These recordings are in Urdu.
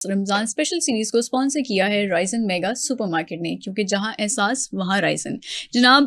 رمضان اسپیشل سیریز کو اسپانسر کیا ہے رائزن میگا سپر مارکیٹ نے، کیونکہ جہاں احساس وہاں رائزن۔ جناب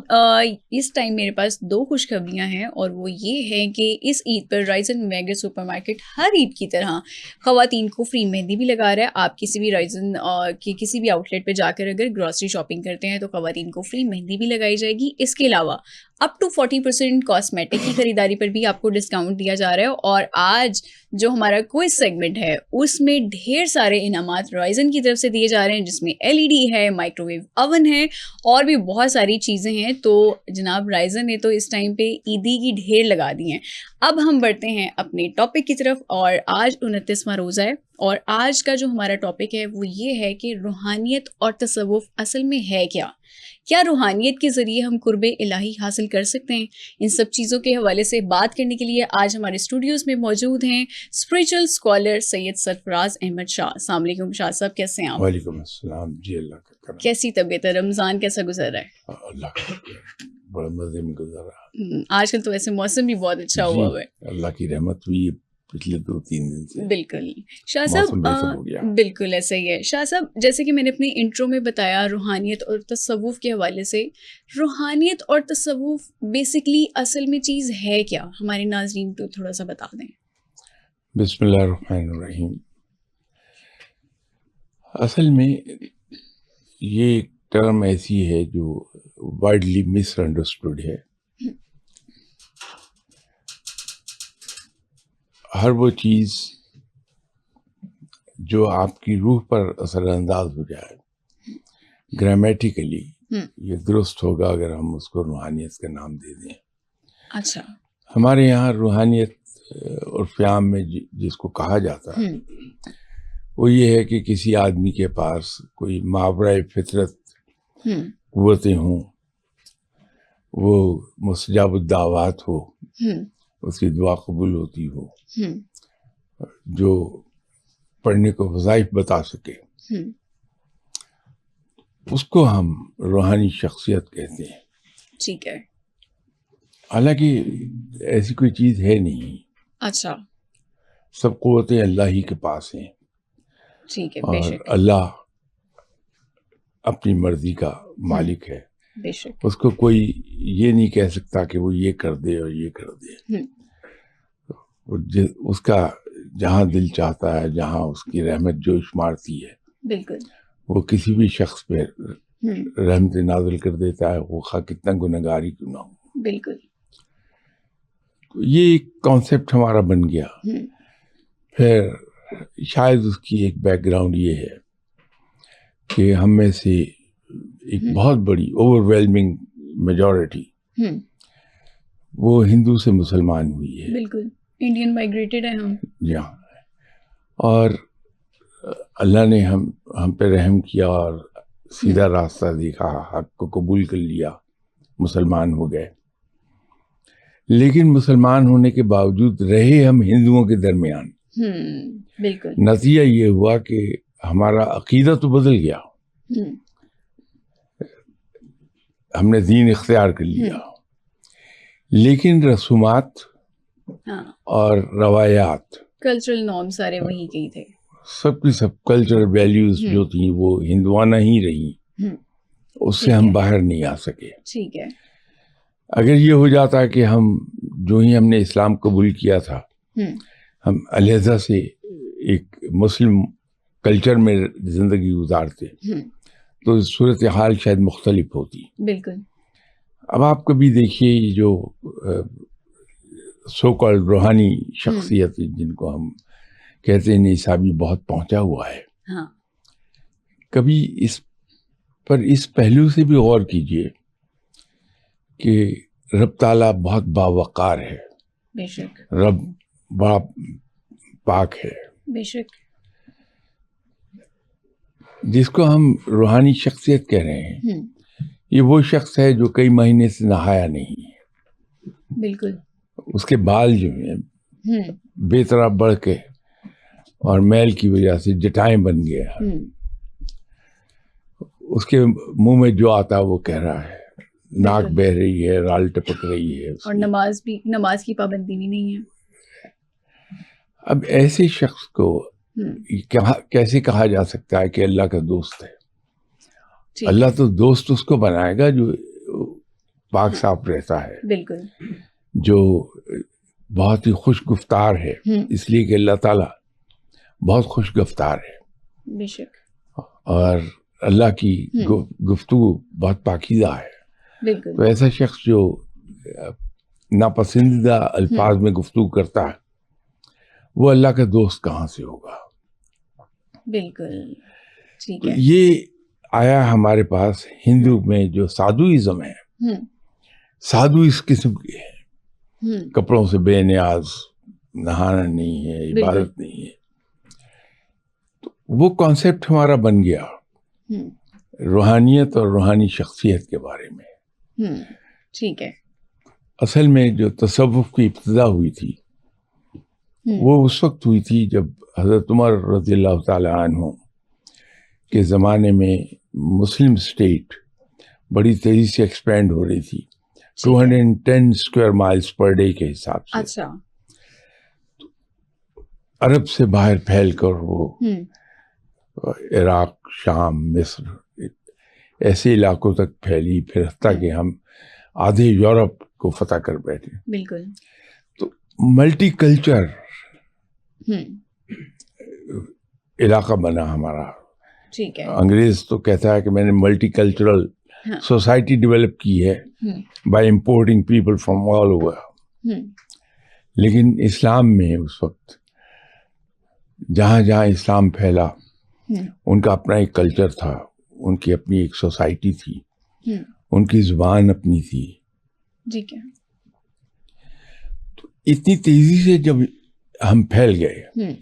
اس ٹائم میرے پاس 2 خوشخبریاں ہیں، اور وہ یہ ہے کہ اس عید پر رائزن میگا سپر مارکیٹ ہر عید کی طرح خواتین کو فری مہندی بھی لگا رہا ہے۔ آپ کسی بھی رائزن کی کسی بھی آؤٹ لیٹ پہ جا کر اگر گروسری شاپنگ کرتے ہیں تو خواتین کو فری مہندی بھی لگائی جائے گی۔ اس کے علاوہ اپ ٹو 40% کاسمیٹک کی خریداری پر بھی آپ کو ڈسکاؤنٹ دیا جا رہا ہے، اور آج جو ہمارا کوئز سیگمنٹ ہے اس میں ڈھیر سارے انعامات رائزن کی طرف سے دیے جا رہے ہیں، جس میں LED ہے، مائکرو ویو اوون ہے، اور بھی بہت ساری چیزیں ہیں۔ تو جناب رائزن نے تو اس ٹائم پہ عیدی کی ڈھیر لگا دی ہیں۔ اب ہم بڑھتے ہیں اپنے ٹاپک کی طرف، اور آج 29واں روزہ ہے، اور آج کا جو ہمارا ٹاپک ہے وہ یہ ہے کہ روحانیت اور تصوف اصل میں ہے کیا؟ کیا روحانیت کے ذریعے ہم قرب الہی حاصل کر سکتے ہیں؟ ان سب چیزوں کے حوالے سے بات کرنے کے لیے آج ہمارے اسٹوڈیوز میں موجود ہیں اسپریچول اسکالر سید سرفراز احمد شاہ۔ السلام علیکم شاہ صاحب، کیسے ہیں آپ؟ وعلیکم السلام جی، اللہ کا کرم۔ کیسی طبیعت ہے؟ رمضان کیسا گزر رہا ہے؟ اللہ کا بڑا مزے میں گزر رہا۔ آج کل تو ویسے موسم بھی بہت اچھا ہوا ہوا ہے، اللہ کی رحمت ہوئی ہے پچھلے 2-3 دن سے۔ بالکل شاہ صاحب، بالکل ایسا ہی ہے شاہ صاحب۔ جیسے کہ میں نے اپنے انٹرو میں بتایا، روحانیت اور تصوف کے حوالے سے، روحانیت اور تصوف بیسکلی اصل میں چیز ہے کیا؟ ہمارے ناظرین کو تھوڑا سا بتا دیں۔ بسم اللہ الرحمن الرحیم۔ اصل میں یہ ایک ٹرم ایسی ہے جو وائڈلی مس انڈرسٹوڈ ہے۔ ہر وہ چیز جو آپ کی روح پر اثر انداز ہو جائے، گرامیٹیکلی یہ درست ہوگا اگر ہم اس کو روحانیت کا نام دے دیں۔ اچھا، ہمارے یہاں روحانیت عرف عام میں جس کو کہا جاتا ہے وہ یہ ہے کہ کسی آدمی کے پاس کوئی ماورائے فطرت قوتیں ہوں، وہ مستجاب الدعوات ہو، اس کی دعا قبول ہوتی ہو، جو پڑھنے کو وظائف بتا سکے، اس کو ہم روحانی شخصیت کہتے ہیں۔ ٹھیک ہے، حالانکہ ایسی کوئی چیز ہے نہیں۔ اچھا، سب قوتیں اللہ ہی کے پاس ہیں، ٹھیک ہے، بے اور شک، اللہ اپنی مرضی کا مالک ہے۔ بے شک، اس کو کوئی یہ نہیں کہہ سکتا کہ وہ یہ کر دے اور یہ کر دے۔ اس کا جہاں دل چاہتا ہے، جہاں اس کی رحمت جوش مارتی ہے، بالکل، وہ کسی بھی شخص پہ رحمت نازل کر دیتا ہے، وہ خواہ کتنا گنہگار ہی کیوں نہ ہو۔ بالکل، یہ ایک کانسیپٹ ہمارا بن گیا۔ پھر شاید اس کی ایک بیک گراؤنڈ یہ ہے کہ ہم میں سے ایک بہت بڑی اوور ویلمنگ میجورٹی وہ ہندو سے مسلمان ہوئی ہے۔ بالکل، انڈین مائگریٹڈ ہیں ہم۔ جی ہاں، اور اللہ نے ہم پہ رحم کیا اور سیدھا راستہ دیکھا، حق کو قبول کر لیا، مسلمان ہو گئے۔ لیکن مسلمان ہونے کے باوجود رہے ہم ہندوؤں کے درمیان۔ بالکل، نتیجہ یہ ہوا کہ ہمارا عقیدہ تو بدل گیا، ہم نے دین اختیار کر لیا، لیکن رسومات اور روایات، کلچرل نارم سارے وہی کے ہی تھے۔ سب کی سب کلچرل ویلیوز جو تھیں وہ ہندوانہ ہی رہیں، اس سے ہم باہر نہیں آ سکے۔ ٹھیک ہے، اگر یہ ہو جاتا کہ جو ہی ہم نے اسلام قبول کیا تھا، ہم علیحدہ سے ایک مسلم کلچر میں زندگی گزارتے تو صورتحال شاید مختلف ہوتی۔ بالکل، اب آپ کبھی دیکھیے یہ جو سو کالڈ روحانی شخصیت جن کو ہم کہتے ہیں نصابی بہت پہنچا ہوا ہے، کبھی اس پہلو سے بھی غور کیجئے کہ رب تعالیٰ بہت باوقار ہے، بے شک، رب بڑا پاک ہے۔ بے شک، جس کو ہم روحانی شخصیت کہہ رہے ہیں، یہ وہ شخص ہے جو کئی مہینے سے نہایا نہیں ہے۔ بالکل، اس کے بال جو ہیں بے طرح بڑھ کے اور میل کی وجہ سے جٹائیں بن گیا، اس کے منہ میں جو آتا وہ کہہ رہا ہے، ناک بہ رہی ہے، رال ٹپک رہی ہے، اور نماز کی پابندی بھی نہیں ہے۔ اب ایسے شخص کو کیسے کہا جا سکتا ہے کہ اللہ کا دوست ہے؟ ٹھیک اللہ تو دوست اس کو بنائے گا جو پاک صاف رہتا ہے، بالکل جو بہت ہی خوش گفتار ہے، اس لیے کہ اللہ تعالیٰ بہت خوش گفتار ہے، بے شک، اور اللہ کی گفتگو بہت پاکیزہ ہے۔ بالکل تو ایسا شخص جو ناپسندیدہ الفاظ میں گفتگو کرتا ہے وہ اللہ کا دوست کہاں سے ہوگا؟ بالکل ٹھیک تو ہے، یہ آیا ہمارے پاس ہندو میں جو سادھوازم ہے، سادھو اس قسم کے ہیں، کپڑوں سے بے نیاز، نہانا نہیں ہے، عبادت نہیں ہے، تو وہ کانسیپٹ ہمارا بن گیا روحانیت اور روحانی شخصیت کے بارے میں۔ ٹھیک ہے، اصل میں جو تصوف کی ابتدا ہوئی تھی وہ اس وقت ہوئی تھی جب حضرت عمر رضی اللہ تعالیٰ عنہ کے زمانے میں مسلم اسٹیٹ بڑی تیزی سے ایکسپینڈ ہو رہی تھی، 210 اسکوائر مائلز پر ڈے کے حساب سے، اچھا، عرب سے باہر پھیل کر وہ عراق، شام، مصر ایسے علاقوں تک پھیلی، پھر حتیٰ کہ ہم آدھے یورپ کو فتح کر بیٹھے۔ بالکل، تو ملٹی کلچر علاقہ بنا ہمارا۔ ٹھیک ہے، انگریز تو کہتا ہے کہ میں نے ملٹی کلچرل سوسائٹی ڈیولپ کی ہے by importing people from all over, لیکن اسلام میں اس وقت جہاں جہاں اسلام پھیلا ان کا اپنا ایک کلچر تھا، ان کی اپنی ایک سوسائٹی تھی، ان کی زبان اپنی تھی۔ ٹھیک ہے، تو اتنی تیزی سے جب ہم پھیل گئے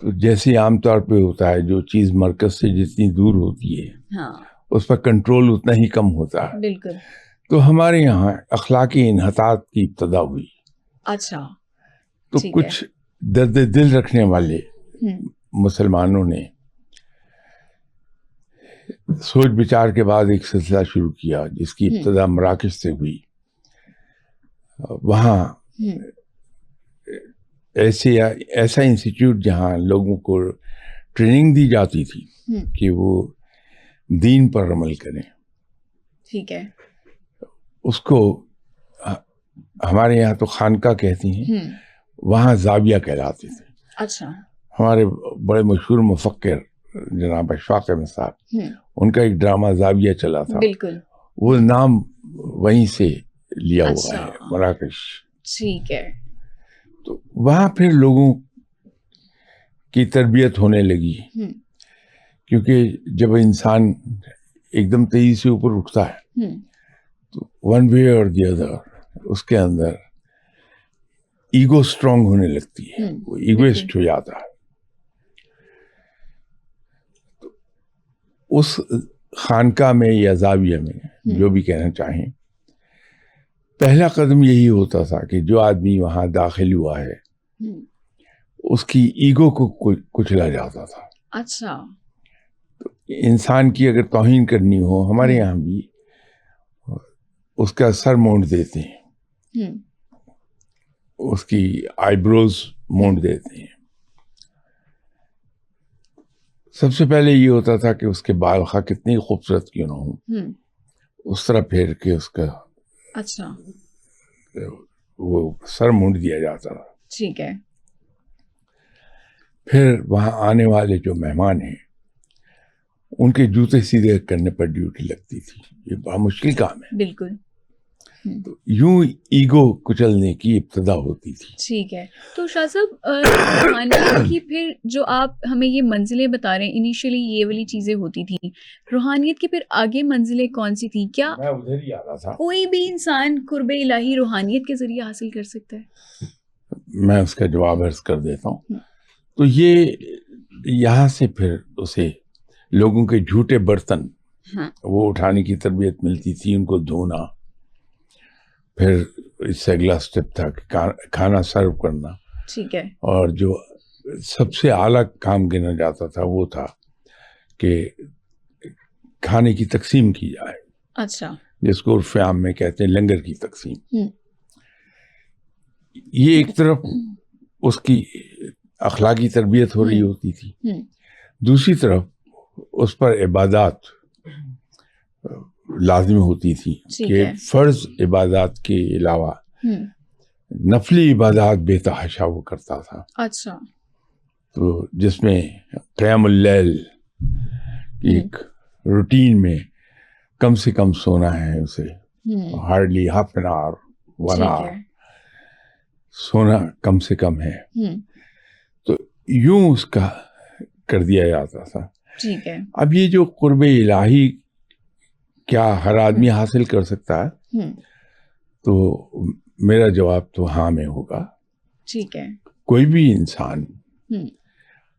تو جیسے عام طور پہ ہوتا ہے جو چیز مرکز سے جتنی دور ہوتی ہے اس پر کنٹرول اتنا ہی کم ہوتا ہے۔ بالکل، تو ہمارے یہاں اخلاقی انحطاط کی ابتدا ہوئی۔ اچھا، تو کچھ درد دل رکھنے والے مسلمانوں نے سوچ بچار کے بعد ایک سلسلہ شروع کیا جس کی ابتدا مراکش سے ہوئی۔ وہاں ایسا انسٹیٹیوٹ جہاں لوگوں کو ٹریننگ دی جاتی تھی کہ وہ دین پر عمل کریں، ٹھیک ہے، اس کو ہمارے یہاں تو خانقاہ کہتے ہیں، وہاں زاویہ کہلاتے تھے۔ اچھا، ہمارے بڑے مشہور مفکر جناب اشفاق احمد صاحب، ان کا ایک ڈرامہ زاویہ چلا تھا، بالکل، وہ نام وہیں سے لیا ہوا ہے، مراکش۔ ٹھیک ہے، تو وہاں پھر لوگوں کی تربیت ہونے لگی، کیونکہ جب انسان ایک دم تیزی سے اوپر اٹھتا ہے تو ون وے اور دی ادر اس کے اندر ایگو اسٹرانگ ہونے لگتی ہے، وہ ایگوسٹ ہو جاتا ہے۔ اس خانقاہ میں یا زاویہ میں جو بھی کہنا چاہیں، پہلا قدم یہی ہوتا تھا کہ جو آدمی وہاں داخل ہوا ہے اس کی ایگو کو کچلا جاتا تھا۔ اچھا، انسان کی اگر توہین کرنی ہو، ہمارے یہاں بھی اس کا سر مونڈ دیتے ہیں، اس کی آئی بروز مونڈ دیتے ہیں۔ سب سے پہلے یہ ہوتا تھا کہ اس کے بال خواہ کتنی خوبصورت کیوں نہ ہوں، اس طرح پھیر کے اس کا اچھا وہ سر مونڈ دیا جاتا تھا۔ ٹھیک ہے، پھر وہاں آنے والے جو مہمان ہیں ان کے جوتے سیدھے کرنے پر ڈیوٹی لگتی تھی، یہ بڑا مشکل کام ہے۔ بالکل، تو یوں ایگو کچلنے کی ابتدا ہوتی تھی۔ ٹھیک ہے، تو شاہ صاحب روحانیت کی پھر جو آپ ہمیں یہ منزلیں بتا رہے ہیں، انیشلی یہ والی چیزیں ہوتی تھیں، روحانیت کی پھر آگے منزلیں کون سی تھیں؟ کیا میں ادھر ہی آ رہا تھا، کوئی بھی انسان قرب الہی روحانیت کے ذریعے حاصل کر سکتا ہے؟ میں اس کا جواب عرض کر دیتا ہوں۔ تو یہ یہاں سے پھر اسے لوگوں کے جھوٹے برتن وہ اٹھانے کی تربیت ملتی تھی، ان کو دھونا، پھر اس سے اگلا سٹیپ تھا کہ کھانا سرو کرنا، ٹھیک ہے، اور جو سب سے اعلیٰ کام گنا جاتا تھا وہ تھا کہ کھانے کی تقسیم کی جائے، اچھا، جس کو عرف عام میں کہتے ہیں لنگر کی تقسیم۔ یہ ایک طرف اس کی اخلاقی تربیت ہو رہی ہوتی تھی، دوسری طرف اس پر عبادات لازم ہوتی تھی کہ فرض عبادات کے علاوہ نفلی عبادات بے تحاشا وہ کرتا تھا. اچھا. تو جس میں قیام اللیل ایک روٹین میں کم سے کم سونا ہے اسے، ہارڈلی ہاف این آور 1 آور سونا کم سے کم ہے. تو یوں اس کا کر دیا جاتا تھا. ٹھیک ہے. اب یہ جو قرب الہی کیا ہر آدمی حاصل کر سکتا ہے؟ تو میرا جواب تو ہاں میں ہوگا. ٹھیک ہے. کوئی بھی انسان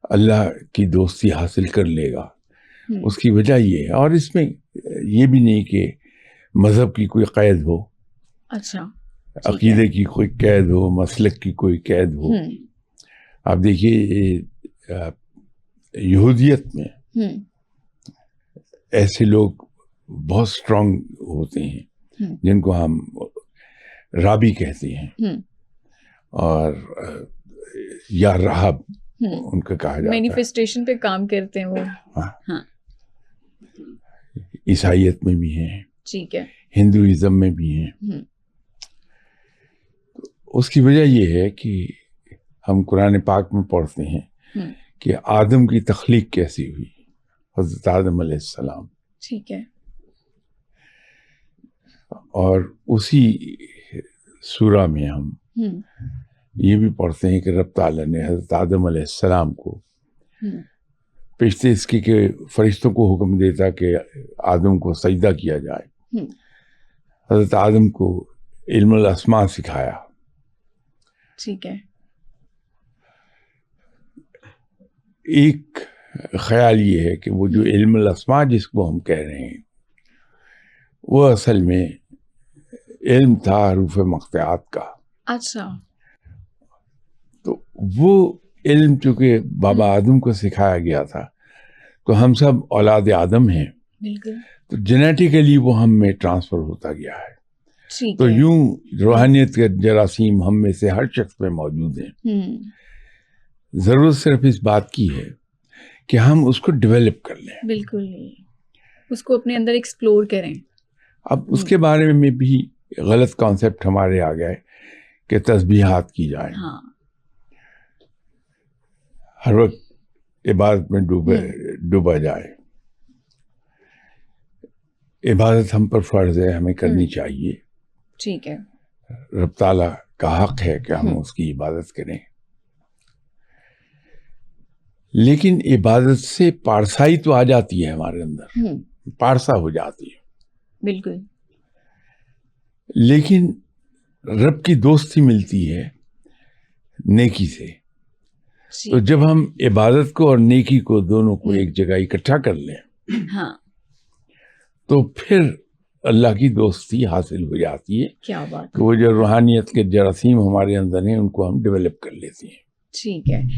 اللہ کی دوستی حاصل کر لے گا. اس کی وجہ یہ ہے، اور اس میں یہ بھی نہیں کہ مذہب کی کوئی قید ہو، اچھا، عقیدے کی کوئی قید ہو، مسلک کی کوئی قید ہو. آپ دیکھیے یہودیت میں ایسے لوگ بہت اسٹرانگ ہوتے ہیں جن کو ہم رابی کہتے ہیں، اور یا راہب ان کا کہا جاتا ہے. مینیفیسٹیشن پہ کام کرتے ہیں وہ. ہاں. عیسائیت میں بھی ہیں، ٹھیک ہے، ہندوازم میں بھی ہیں. اس کی وجہ یہ ہے کہ ہم قرآن پاک میں پڑھتے ہیں کہ آدم کی تخلیق کیسی ہوئی، حضرت آدم علیہ السلام. ٹھیک ہے. اور اسی سورہ میں ہم یہ بھی پڑھتے ہیں کہ رب تعالیٰ نے حضرت آدم علیہ السلام کو پیشتے اس کی کہ فرشتوں کو حکم دیتا کہ آدم کو سجدہ کیا جائے. حضرت آدم کو علم الاسماء سکھایا. ٹھیک ہے. ایک خیال یہ ہے کہ وہ جو علم الاسماء جس کو ہم کہہ رہے ہیں وہ اصل میں علم تھا حروف مقطعات کا. اچھا. تو وہ علم چونکہ بابا آدم کو سکھایا گیا تھا، تو ہم سب اولاد آدم ہیں، بالکل، تو جینیٹیکلی وہ ہم میں ٹرانسفر ہوتا گیا ہے. تو یوں روحانیت کے جراثیم ہم میں سے ہر شخص میں موجود ہیں. ضرورت صرف اس بات کی ہے کہ ہم اس کو ڈیولپ کر لیں. بالکل، اس کو اپنے اندر ایکسپلور کریں. اب اس کے بارے میں بھی غلط کانسیپٹ ہمارے آ گئے کہ تسبیحات کی جائیں. ہاں. ہر وقت عبادت میں ڈوبا جائے. عبادت ہم پر فرض ہے، ہمیں کرنی چاہیے. ٹھیک ہے. رب تعالیٰ کا حق ہے کہ ہم اس کی عبادت کریں، لیکن عبادت سے پارسائی تو آ جاتی ہے ہمارے اندر، پارسا ہو جاتی ہے. بالکل. لیکن رب کی دوستی ملتی ہے نیکی سے. تو جب ہم عبادت کو اور نیکی کو دونوں کو ایک جگہ اکٹھا کر لیں، ہاں، تو پھر اللہ کی دوستی حاصل ہو جاتی ہے. کیا بات. کہ وہ جو روحانیت کے جراثیم ہمارے اندر ہیں ان کو ہم ڈیولپ کر لیتے ہیں. ٹھیک ہے.